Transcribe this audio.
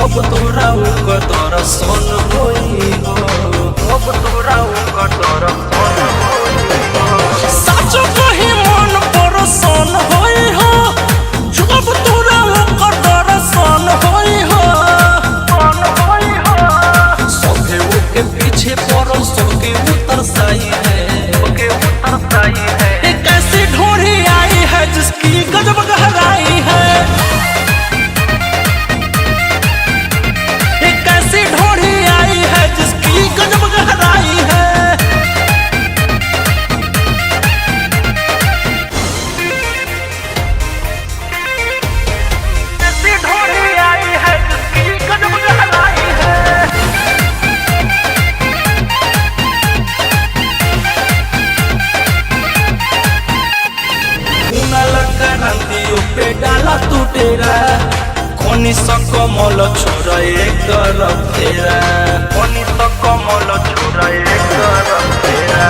जब तोरा उकर सन होई हो, जब तोरा उकर सन होई हो, सच कही मन पर सन होई हो, जब तोरा उकर सन होई हो, सन होई हो। सभे के पीछे पड़ल सबके उतर साई है, सबके उतर साई है। एक ऐसी ढूंढी आई है जिसकी गजब गहराई है, पे डाला तू डेरा कोनी सकमल छोरा एक फेरा, कोनी सकमल छोरा एक फेरा।